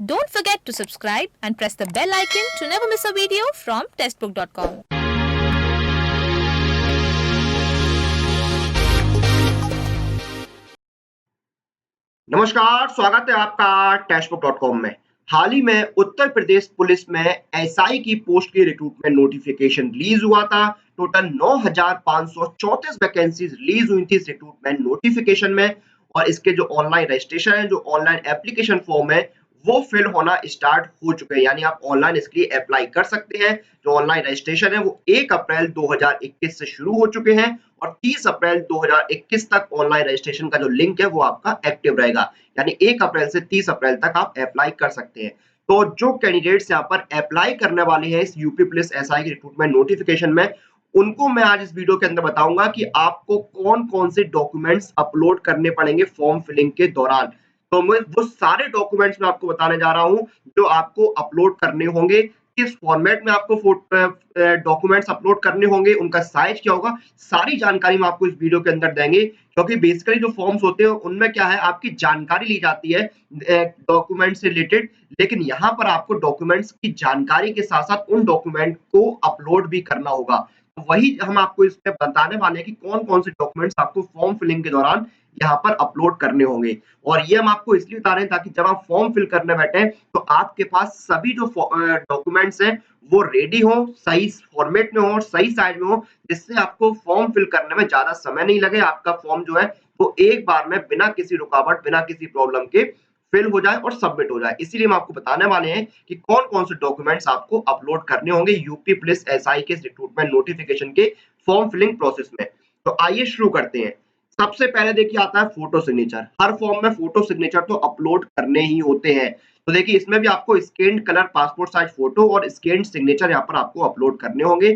Don't forget to subscribe and press the bell icon to never miss a video from testbook.com. नमस्कार, स्वागत है आपका टेस्टबुक.com में। हाल ही में उत्तर प्रदेश पुलिस में एसआई की पोस्ट की रिक्रूटमेंट नोटिफिकेशन रिलीज हुआ था। टोटल 9,534 वैकेंसीज रिलीज हुई थी इस रिक्रूटमेंट नोटिफिकेशन में और इसके जो ऑनलाइन रजिस्ट्रेशन है, जो ऑनलाइन एप्लीकेशन फॉर्म है, वो फिल होना स्टार्ट हो चुके हैं। यानी आप ऑनलाइन इसके लिए अप्लाई कर सकते हैं। जो ऑनलाइन रजिस्ट्रेशन है वो 1 अप्रैल 2021 से शुरू हो चुके हैं और 30 अप्रैल 2021 तक ऑनलाइन रजिस्ट्रेशन का जो लिंक है वो आपका एक्टिव रहेगा। यानी 1 अप्रैल से 30 अप्रैल तक आप अप्लाई कर सकते हैं। तो जो कैंडिडेट्स यहाँ पर अप्लाई करने वाले हैं इस यूपी पुलिस एसआई की रिक्रूटमेंट नोटिफिकेशन में, उनको मैं आज इस वीडियो के अंदर बताऊंगा कि आपको कौन-कौन से डॉक्यूमेंट्स अपलोड करने पड़ेंगे फॉर्म फिलिंग के दौरान। तो मैं वो सारे डॉक्यूमेंट्स मैं आपको बताने जा रहा हूं जो आपको अपलोड करने होंगे, किस फॉर्मेट में आपको डॉक्यूमेंट्स अपलोड करने होंगे, उनका साइज क्या होगा, सारी जानकारी मैं आपको इस वीडियो के अंदर देंगे। क्योंकि बेसिकली जो फॉर्म्स होते हैं उनमें क्या है, आपकी जानकारी ली जाती है डॉक्यूमेंट से रिलेटेड, लेकिन यहाँ पर आपको डॉक्यूमेंट्स की जानकारी के साथ साथ उन डॉक्यूमेंट को अपलोड भी करना होगा। वही हम आपको इसमें बताने वाले हैं कि कौन कौन से डॉक्यूमेंट्स आपको फॉर्म फिलिंग के दौरान यहाँ पर अपलोड करने होंगे। और ये हम आपको इसलिए बता रहे हैं ताकि जब आप फॉर्म फिल करने बैठे तो आपके पास सभी जो डॉक्यूमेंट्स हैं वो रेडी हो, सही फॉर्मेट में हो और सही साइज में हो, जिससे आपको फॉर्म फिल करने में ज्यादा समय नहीं लगे। आपका फॉर्म जो है वो एक बार में बिना किसी रुकावट, बिना किसी प्रॉब्लम के फिल हो जाए और सबमिट हो जाए। इसीलिए हम आपको बताने वाले हैं कि कौन-कौन से डॉक्यूमेंट्स आपको अपलोड करने होंगे यूपी पुलिस एसआई के रिक्रूटमेंट नोटिफिकेशन के फॉर्म फिलिंग प्रोसेस में। तो आइए शुरू करते हैं। सबसे पहले देखिए आता है फोटो सिग्नेचर। हर फॉर्म में फोटो सिग्नेचर तो अपलोड करने ही होते हैं। तो देखिए इसमें भी आपको scanned colour passport size photo और स्कैन्ड सिग्नेचर यहाँ पर आपको अपलोड करने होंगे।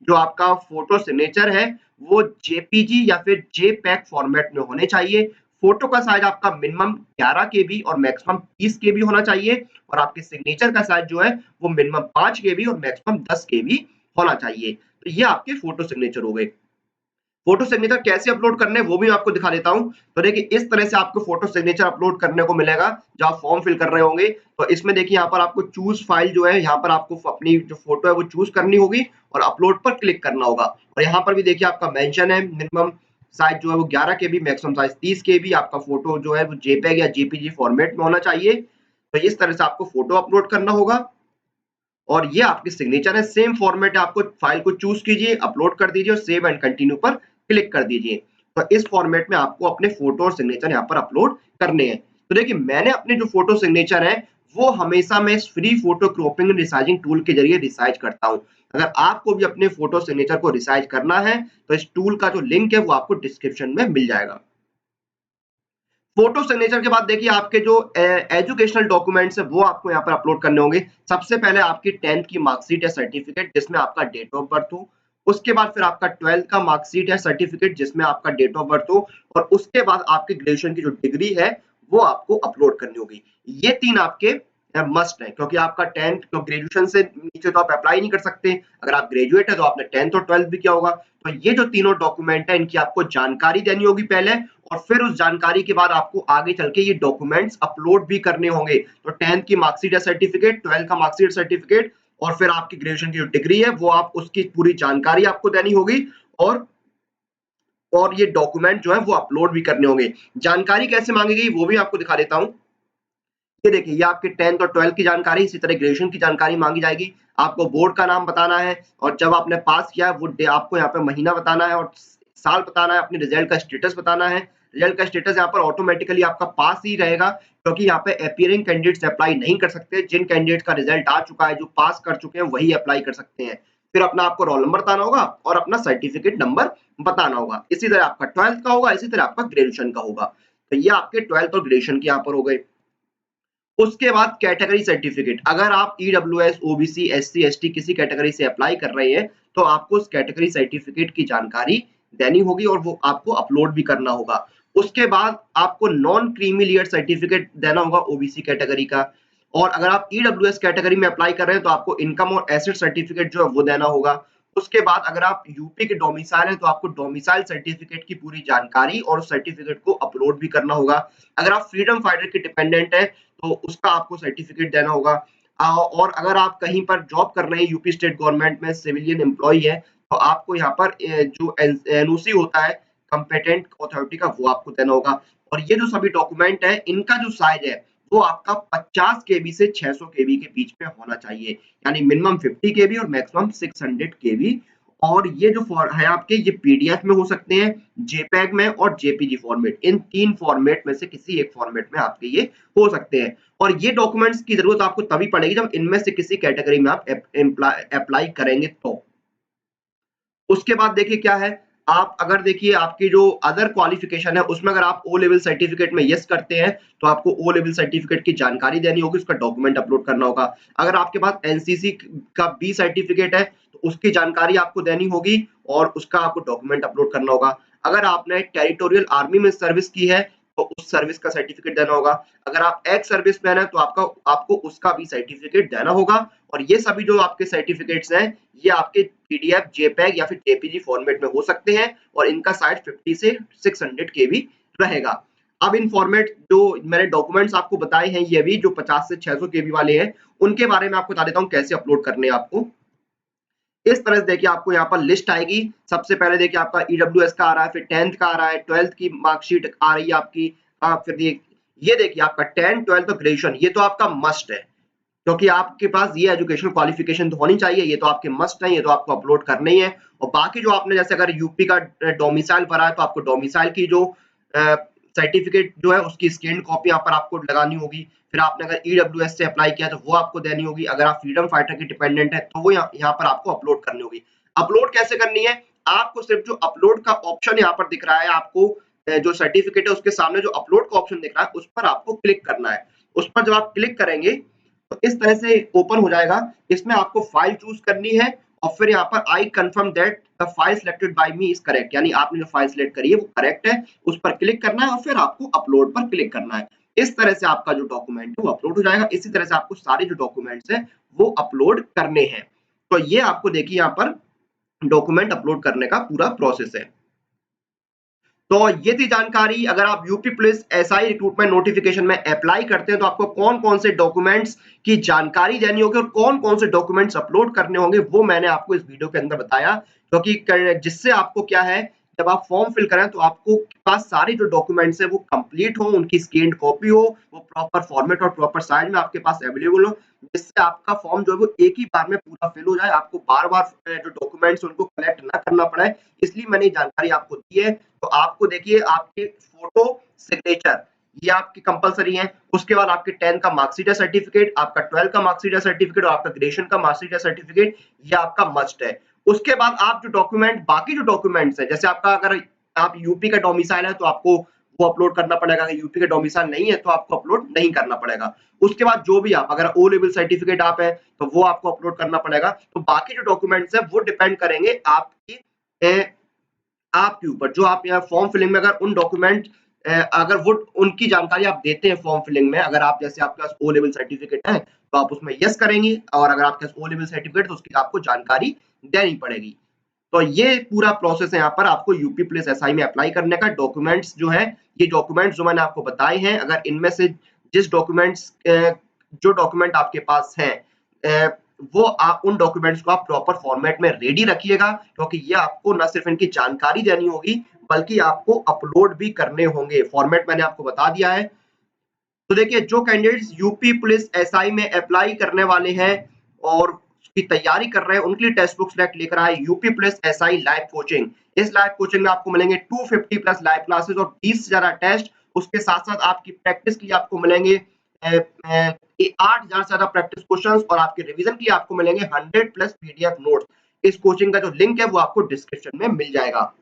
जो आपका फोटो सिग्नेचर है वो जेपीजी या फिर जेपैक फॉर्मेट में होने चाहिए। फोटो का साइज आपका मिनिमम 11 केबी और मैक्सिमम 30 केबी होना चाहिए और आपके सिग्नेचर का साइज जो है वो मिनिमम 5 केबी और मैक्सिमम 10 केबी होना चाहिए। तो ये आपके फोटो सिग्नेचर हो गए। फोटो सिग्नेचर कैसे अपलोड करने हैं वो भी आपको दिखा देता हूं। तो देखिए इस तरह से आपको फोटो सिग्नेचर अपलोड करने को मिलेगा जब आप फॉर्म फिल कर रहे होंगे। तो इसमें देखिए यहाँ पर आपको चूज फाइल जो है, यहाँ पर आपको अपनी जो फोटो है वो चूज करनी होगी और अपलोड पर क्लिक करना होगा। और यहाँ पर भी देखिए आपका मेंशन है मिनिमम साइज जो है वो 11 केबी, मैक्सिमम साइज 30 केबी। आपका फोटो जो है वो जेपीईजी या जेपीजी फॉर्मेट में होना चाहिए। तो इस तरह से आपको फोटो अपलोड करना होगा और ये आपकी सिग्नेचर है। सेम फॉर्मेट है, आपको फाइल को चूज कीजिए, अपलोड कर दीजिए और सेव एंड कंटिन्यू पर क्लिक कर दीजिए। तो इस फॉर्मेट में आपको अपने फोटो और सिग्नेचर यहाँ पर अपलोड करने हैं। तो देखिए मैंने अपने जो फोटो सिग्नेचर है वो हमेशा मैं इस free photo cropping and resizing tool के जरिए रिसाइज करता हूँ। अगर आपको भी अपने फोटो सिग्नेचर को रिसाइज करना है तो इस टूल का जो लिंक है वो आपको डिस्क्रिप्शन में मिल जाएगा। फोटो सिग्नेचर के बाद देखिए आपके जो एजुकेशनल डॉक्यूमेंट्स है वो आपको यहाँ पर अपलोड करने होंगे। सबसे पहले आपकी 10th की मार्कशीट या सर्टिफिकेट जिसमें आपका डेट ऑफ बर्थ हो। उसके बाद फिर आपका 12th का मार्कशीट या सर्टिफिकेट जिसमें आपका डेट ऑफ बर्थ हो और उसके बाद आपकी ग्रेजुएशन की जो डिग्री है वो आपको अपलोड करनी होगी। ये 3 आपके मस्ट है क्योंकि आपका 10th तो ग्रेजुएशन से नीचे तो आप अप्लाई नहीं कर सकते। अगर आप ग्रेजुएट है तो आपने 10th और 12th भी किया होगा। तो ये जो तीनों डॉक्यूमेंट है इनकी आपको जानकारी देनी होगी पहले और फिर उस जानकारी के बाद आपको आगे चल के ये डॉक्यूमेंट्स अपलोड भी करने होंगे। तो 10th की मार्कशीट या सर्टिफिकेट, 12th का मार्कशीट सर्टिफिकेट और फिर आपकी ग्रेजुएशन की जो डिग्री है वो आप उसकी पूरी जानकारी आपको देनी होगी और ये डॉक्यूमेंट जो है वो अपलोड भी करने होंगे। जानकारी कैसे मांगी गई वो भी आपको दिखा देता हूं। ये देखिए ये आपके 10th और 12th की जानकारी, इसी तरह ग्रेजुएशन की जानकारी मांगी जाएगी। आपको बोर्ड का नाम बताना है और जब आपने पास किया है वो आपको यहाँ पे महीना बताना है और साल बताना है, अपने रिजल्ट का स्टेटस बताना है। रिजल्ट का स्टेटस यहाँ पर ऑटोमेटिकली आपका पास ही रहेगा क्योंकि यहाँ पे अपीयरिंग कैंडिडेट्स अप्लाई नहीं कर सकते। जिन कैंडिडेट का रिजल्ट आ चुका है, जो पास कर चुके हैं वही अप्लाई कर सकते हैं। फिर अपना आपको रोल नंबर बताना होगा और अपना सर्टिफिकेट नंबर बताना होगा। इसी तरह आपका 12th का होगा, इसी तरह आपका ग्रेजुएशन का होगा। तो ये आपके 12th और ग्रेजुएशन के यहाँ पर हो गए। उसके बाद कैटेगरी सर्टिफिकेट, अगर आप ईडब्ल्यूएस, ओबीसी, एससी, एसटी किसी कैटेगरी से अप्लाई कर रहे हैं तो आपको उस कैटेगरी सर्टिफिकेट की जानकारी देनी होगी और वो आपको अपलोड भी करना होगा। उसके बाद आपको नॉन क्रीमी लेयर सर्टिफिकेट देना होगा ओबीसी कैटेगरी का। और अगर आप ईडब्ल्यूएस कैटेगरी में अप्लाई कर रहे हैं तो आपको इनकम और एसेट सर्टिफिकेट जो है वो देना होगा। उसके बाद अगर आप यूपी के डोमिसाइल हैं तो आपको डोमिसाइल सर्टिफिकेट की पूरी जानकारी और उस सर्टिफिकेट को अपलोड भी करना होगा। अगर आप फ्रीडम फाइटर के डिपेंडेंट हैं तो उसका आपको सर्टिफिकेट देना होगा। और अगर आप कहीं पर जॉब कर रहे हैं यूपी स्टेट गवर्नमेंट में सिविलियन एम्प्लॉई है, तो आपको यहाँ पर जो एनओसी होता है कॉम्पिटेंट अथॉरिटी का, वो आपको देना होगा। और ये जो सभी डॉक्यूमेंट है, इनका जो साइज है वो आपका 50 केबी से 600 केबी के बीच में होना चाहिए, यानी मिनिमम 50 केबी और मैक्सिमम 600 केबी। और ये जो है आपके, ये पीडीएफ में हो सकते हैं, जेपीईजी में और जेपीजी फॉर्मेट, इन 3 फॉर्मेट में से किसी एक फॉर्मेट में आपके ये हो सकते हैं। और ये डॉक्यूमेंट्स की जरूरत आपको तभी पड़ेगी जब इनमें से किसी कैटेगरी में आप अप्लाई करेंगे तो। उसके बाद देखिए क्या है, आप अगर देखिए आपकी जो अदर क्वालिफिकेशन है उसमें अगर आप ओ लेवल सर्टिफिकेट में यस करते हैं तो आपको ओ लेवल सर्टिफिकेट की जानकारी देनी होगी, उसका डॉक्यूमेंट अपलोड करना होगा। अगर आपके पास एनसीसी का बी सर्टिफिकेट है तो उसकी जानकारी आपको देनी होगी और उसका आपको डॉक्यूमेंट अपलोड करना होगा। अगर आपने टेरिटोरियल आर्मी में सर्विस की है तो उस सर्विस का सर्टिफिकेट देना होगा। अगर आप एक्स सर्विसमैन है तो आपको उसका भी सर्टिफिकेट देना होगा। और ये सभी जो आपके सर्टिफिकेट्स हैं, ये आपके पीडीएफ, जेपीईजी या फिर जेपीजी फॉर्मेट में हो सकते हैं और इनका साइज 50 से 600 केबी रहेगा। अब इन फॉर्मेट जो मैंने डॉक्यूमेंट्स आपको बताए हैं, ये भी जो 50 से 600 केबी वाले हैं, उनके बारे में आपको बता देता हूं कैसे अपलोड करने हैं आपको। इस तरह से देखिए आपको यहाँ पर लिस्ट आएगी। सबसे पहले देखिए आपका ईडब्ल्यूएस का आ रहा है, फिर 10th का आ रहा है, 12th की मार्कशीट आ रही है आपकी। फिर ये देखिए आपका 10, 12 और ग्रेजुएशन, ये तो आपका मस्ट है, क्योंकि आपके पास ये एजुकेशनल क्वालिफिकेशन तो होनी चाहिए, ये तो आपके मस्ट है, ये तो आपको अपलोड करना ही है। और बाकी जो आपने जैसे अगर यूपी का डोमिसाइल भरा है तो आपको डोमिसाइल की जो सर्टिफिकेट जो है उसकी स्कैन कॉपी यहाँ पर आपको लगानी होगी। फिर आपने अगर ईडब्ल्यूएस से अप्लाई किया तो वो आपको देनी होगी। अगर आप फ्रीडम फाइटर की डिपेंडेंट है तो वो यहाँ पर आपको अपलोड करनी होगी। अपलोड कैसे करनी है, आपको सिर्फ जो अपलोड का ऑप्शन यहाँ पर दिख रहा है, आपको जो सर्टिफिकेट है उसके सामने जो अपलोड का ऑप्शन दिख रहा है उस पर आपको क्लिक करना है। उस पर जब आप क्लिक करेंगे तो इस तरह से ओपन हो जाएगा। इसमें आपको फाइल चूज करनी है और फिर यहाँ पर I confirm that the file selected by me is correct, यानी आपने जो फाइल सिलेक्ट करी है वो करेक्ट है, उस पर क्लिक करना है और फिर आपको अपलोड पर क्लिक करना है। इस तरह से आपका जो डॉक्यूमेंट है वो अपलोड हो जाएगा। इसी तरह से आपको सारे जो डॉक्यूमेंट्स हैं वो अपलोड करने हैं। तो ये आपको देखिए यहाँ पर डॉक्यूमेंट अपलोड करने का पूरा प्रोसेस है। तो ये थी जानकारी। अगर आप UP police SI recruitment notification में अप्लाई करते हैं तो आपको कौन कौन से डॉक्यूमेंट्स की जानकारी देनी होगी और कौन कौन से डॉक्यूमेंट्स अपलोड करने होंगे, वो मैंने आपको इस वीडियो के अंदर बताया। क्योंकि जिससे आपको क्या है, जब आप फॉर्म फिल करें तो आपको पास सारे जो डॉक्यूमेंट्स है वो कंप्लीट हो, उनकी स्कैन्ड कॉपी हो, वो प्रॉपर फॉर्मेट और प्रॉपर साइज में आपके पास अवेलेबल हो, जिससे आपका फॉर्म जो है वो एक ही बार में पूरा फिल हो जाए, आपको बार बार जो डॉक्यूमेंट्स उनको कलेक्ट ना करना पड़े। इसलिए मैंने जानकारी आपको दी है। तो आपको देखिए आपके फोटो, सिग्नेचर, ये आपकी कंपलसरी है। उसके बाद आपके 10 का मार्कशीट या सर्टिफिकेट, आपका 12 का मार्कशीट या सर्टिफिकेट और आपका ग्रेजुएशन का मार्कशीट या सर्टिफिकेट, ये आपका मस्ट है। उसके बाद आप जो डॉक्यूमेंट, बाकी जो डॉक्यूमेंट्स है, जैसे आपका अगर आप यूपी का डोमिसाइल है तो आपको वो अपलोड करना पड़ेगा, अगर यूपी का डोमिसाइल नहीं है तो आपको अपलोड नहीं करना पड़ेगा। उसके बाद जो भी आप अगर ओ लेवल सर्टिफिकेट आप है तो वो आपको अपलोड करना पड़ेगा। तो बाकी जो डॉक्यूमेंट्स है वो डिपेंड करेंगे आपकी आपके ऊपर। जो आप यहाँ फॉर्म फिलिंग में अगर उन डॉक्यूमेंट अगर वो उनकी जानकारी आप देते हैं फॉर्म फिलिंग में, अगर आप जैसे आपके पास ओ लेवल सर्टिफिकेट है तो आप उसमें यस करेंगे, और अगर आपके पास ओ लेवल सर्टिफिकेट तो उसकी आपको जानकारी देनी पड़ेगी। तो ये पूरा प्रोसेस है यहाँ पर आपको यूपी पुलिस एसआई में अप्लाई करने का। डॉक्यूमेंट्स जो है, ये डॉक्यूमेंट्स जो मैंने आपको बताए हैं, अगर इनमें से जिस डॉक्यूमेंट्स जो डॉक्यूमेंट आपके पास हैं वो आप उन डॉक्यूमेंट्स को आप प्रॉपर फॉर्मेट में रेडी रखिएगा, क्योंकि ये आपको न सिर्फ इनकी जानकारी देनी होगी बल्कि आपको अपलोड भी करने होंगे। फॉर्मेट मैंने आपको बता दिया है। तो देखिए जो कैंडिडेट्स यूपी पुलिस एसआई में अप्लाई करने वाले हैं और उसकी तैयारी कर रहे हैं, उनके लिए टेक्स्ट बुक सिलेक्ट लेकर आए UP police SI live coaching. इस लाइव कोचिंग में आपको मिलेंगे 250 प्लस लाइव क्लासेस और 20 से ज्यादा टेस्ट। उसके साथ साथ आपकी प्रैक्टिस के लिए आपको मिलेंगे 8,000 से ज्यादा प्रैक्टिस क्वेश्चंस और आपके रिवीजन के लिए आपको मिलेंगे 100 प्लस पीडीएफ नोट्स। इस कोचिंग का जो लिंक है वो आपको डिस्क्रिप्शन में मिल जाएगा।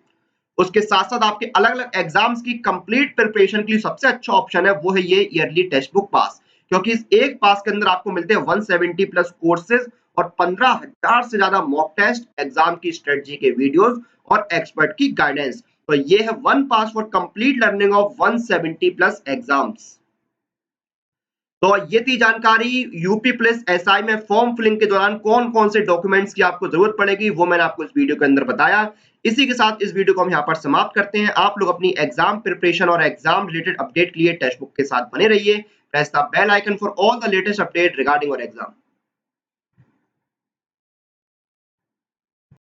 उसके साथ साथ आपके अलग अलग एग्जाम्स की कंप्लीट प्रिपरेशन के लिए सबसे अच्छा ऑप्शन है वो है ये ईयरली टेक्स्ट बुक पास, क्योंकि इस एक पास के अंदर आपको मिलते हैं 170 प्लस कोर्सेज और 15,000 से ज्यादा मॉक टेस्ट, एग्जाम की स्ट्रेटजी के वीडियोस और एक्सपर्ट की गाइडेंस। तो ये है one pass for complete learning of 170 plus exams. तो ये थी जानकारी यूपी पुलिस एसआई में फॉर्म फिलिंग के दौरान कौन कौन से डॉक्यूमेंट्स की आपको जरूरत पड़ेगी, वो मैंने आपको इस वीडियो के अंदर बताया। इसी के साथ इस वीडियो को हम यहाँ पर समाप्त करते हैं। आप लोग अपनी एग्जाम प्रिपरेशन और एग्जाम रिलेटेड अपडेट के लिए टेक्स्ट बुक के साथ बने रहिए। Press the bell icon for all the latest update regarding your exam.